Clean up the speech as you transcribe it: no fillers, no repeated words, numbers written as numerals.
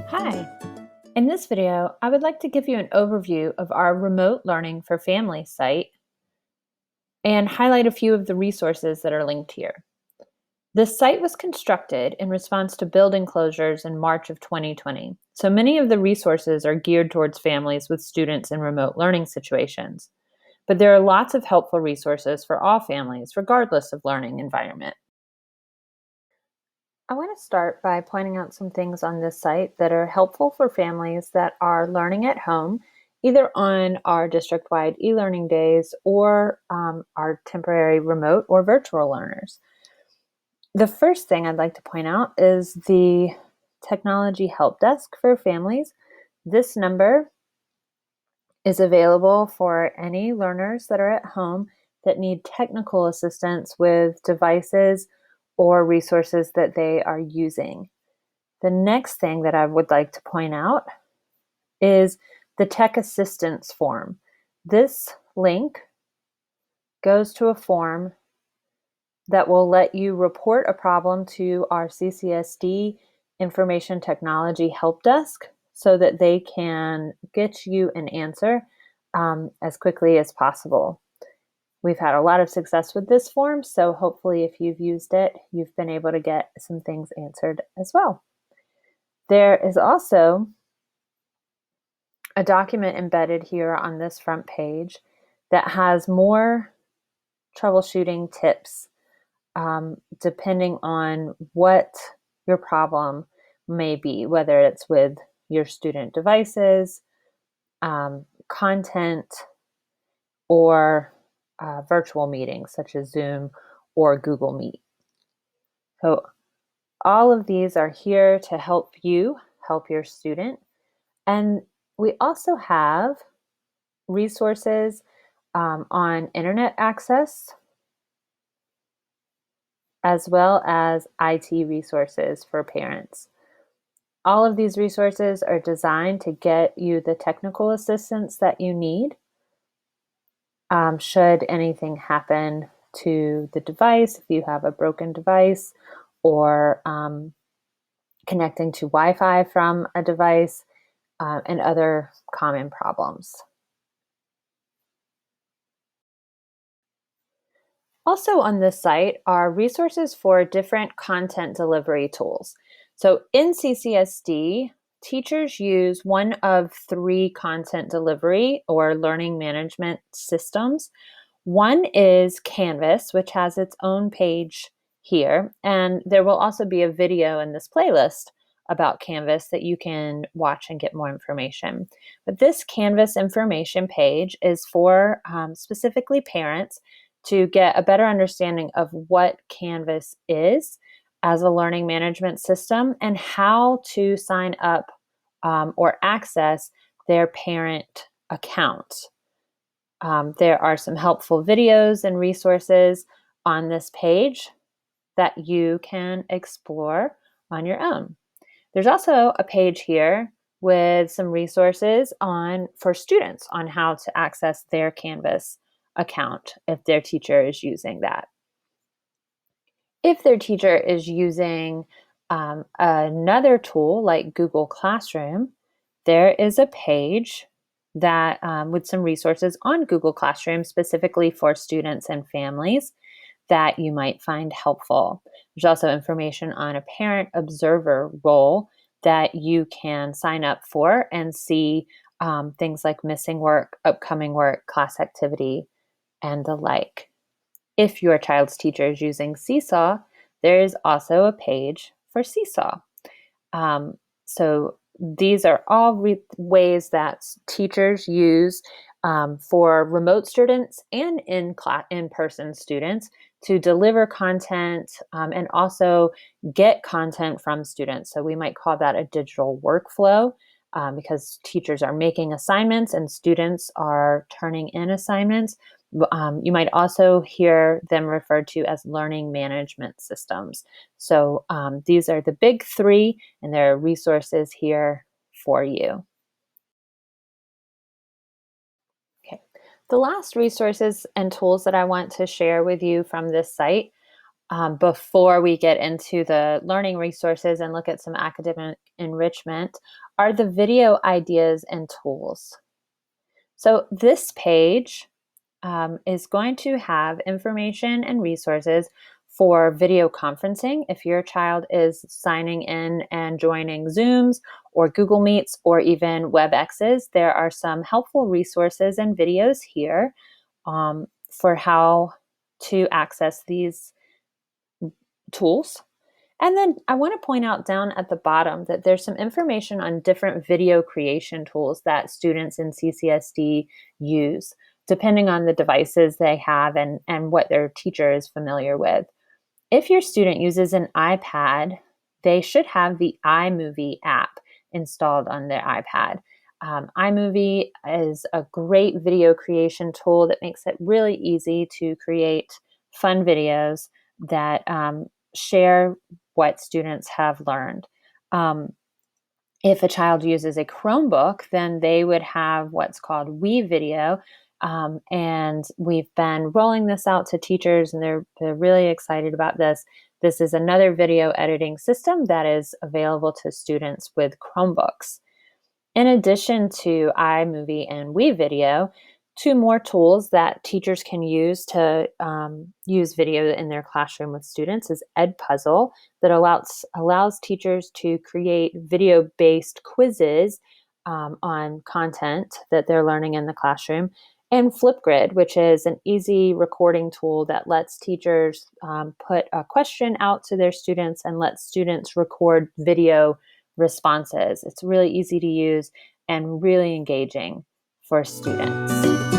Hi, in this video, I would like to give you an overview of our Remote Learning for Families site and highlight a few of the resources that are linked here. This site was constructed in response to building closures in March of 2020, so many of the resources are geared towards families with students in remote learning situations. But there are lots of helpful resources for all families, regardless of learning environment. I want to start by pointing out some things on this site that are helpful for families that are learning at home, either on our district-wide e-learning days or our temporary remote or virtual learners. The first thing I'd like to point out is the Technology Help Desk for families. This number is available for any learners that are at home that need technical assistance with devices or resources that they are using. The next thing that I would like to point out is the Tech Assistance form. This link goes to a form that will let you report a problem to our CCSD Information Technology Help Desk so that they can get you an answer as quickly as possible. We've had a lot of success with this form, so hopefully if you've used it, you've been able to get some things answered as well. There is also a document embedded here on this front page that has more troubleshooting tips depending on what your problem may be, whether it's with your student devices, content, or virtual meetings such as Zoom or Google Meet. So all of these are here to help you help your student. And we also have resources on internet access, as well as IT resources for parents. All of these resources are designed to get you the technical assistance that you need should anything happen to the device, if you have a broken device or connecting to Wi-Fi from a device and other common problems. Also on this site are resources for different content delivery tools. So in CCSD, teachers use one of three content delivery or learning management systems. One is Canvas, which has its own page here, and there will also be a video in this playlist about Canvas that you can watch and get more information. But this Canvas information page is for specifically parents to get a better understanding of what Canvas is as a learning management system and how to sign up or access their parent account. There are some helpful videos and resources on this page that you can explore on your own. There's also a page here with some resources for students on how to access their Canvas account if their teacher is using that. If their teacher is using another tool like Google Classroom, there is a page that with some resources on Google Classroom specifically for students and families that you might find helpful. There's also information on a parent observer role that you can sign up for and see things like missing work, upcoming work, class activity, and the like. If your child's teacher is using Seesaw, there is also a page for Seesaw. So these are all ways that teachers use for remote students and in-person students to deliver content and also get content from students. So we might call that a digital workflow because teachers are making assignments and students are turning in assignments. You might also hear them referred to as learning management systems. So these are the big three, and there are resources here for you. Okay. The last resources and tools that I want to share with you from this site before we get into the learning resources and look at some academic enrichment are the video ideas and tools. So this page is going to have information and resources for video conferencing. If your child is signing in and joining Zooms or Google Meets or even WebExes, there are some helpful resources and videos here for how to access these tools. And then I want to point out down at the bottom that there's some information on different video creation tools that students in CCSD use, depending on the devices they have and what their teacher is familiar with. If your student uses an iPad, they should have the iMovie app installed on their iPad. iMovie is a great video creation tool that makes it really easy to create fun videos that share what students have learned. If a child uses a Chromebook, then they would have what's called WeVideo. And we've been rolling this out to teachers, and they're really excited about this. This is another video editing system that is available to students with Chromebooks. In addition to iMovie and WeVideo, two more tools that teachers can use to use video in their classroom with students is Edpuzzle, that allows teachers to create video-based quizzes on content that they're learning in the classroom, and Flipgrid, which is an easy recording tool that lets teachers put a question out to their students and let students record video responses. It's really easy to use and really engaging for students.